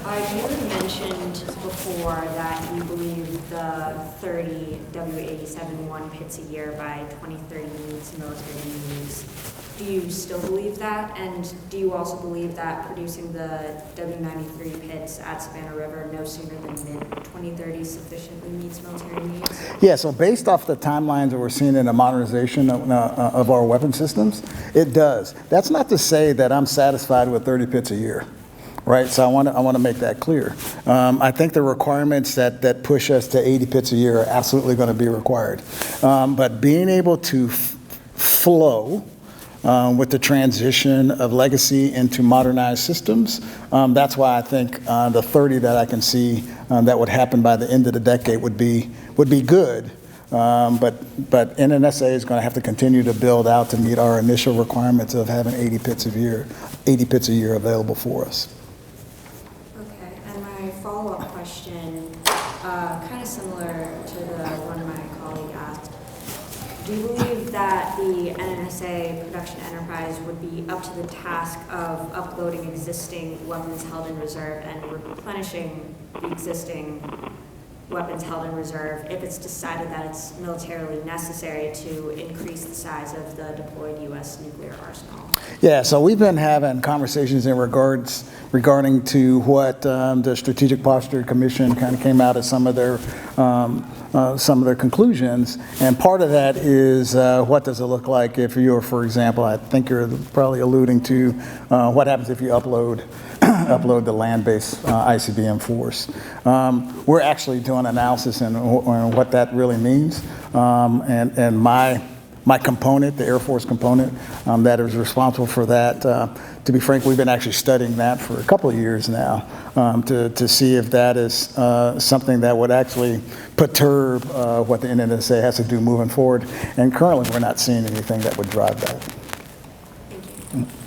You had mentioned before that you believe the 30 W-87-1 hits a year by 2030 meets military needs. Do you still believe that? And do you also believe that producing the W-93 pits at Savannah River no sooner than mid-2030 sufficiently meets military needs? Yeah, so based off the timelines that we're seeing in the modernization of our weapon systems, it does. That's not to say that I'm satisfied with 30 pits a year, right? So I want to make that clear. I think the requirements that push us to 80 pits a year are absolutely going to be required. But being able to flow with the transition of legacy into modernized systems, that's why I think the 30 that I can see that would happen by the end of the decade would be good. But NNSA is going to have to continue to build out to meet our initial requirements of having 80 pits a year available for us. Okay, and my follow-up question, kind of similar to the one my colleague asked. Do you believe that the NNSA production enterprise would be up to the task of uploading existing weapons held in reserve and replenishing the existing weapons held in reserve if it's decided that it's militarily necessary to increase the size of the deployed U.S. nuclear arsenal? Yeah, so we've been having conversations regarding to what the Strategic Posture Commission kind of came out of some of their conclusions, and part of that is what does it look like if you're, for example, I think you're probably alluding to what happens if you upload the land-based ICBM force. We're actually doing analysis on what that really means, and my component, the Air Force component, that is responsible for that. To be frank, we've been actually studying that for a couple of years now to see if that is something that would actually perturb what the NNSA has to do moving forward. And currently, we're not seeing anything that would drive that. Thank you.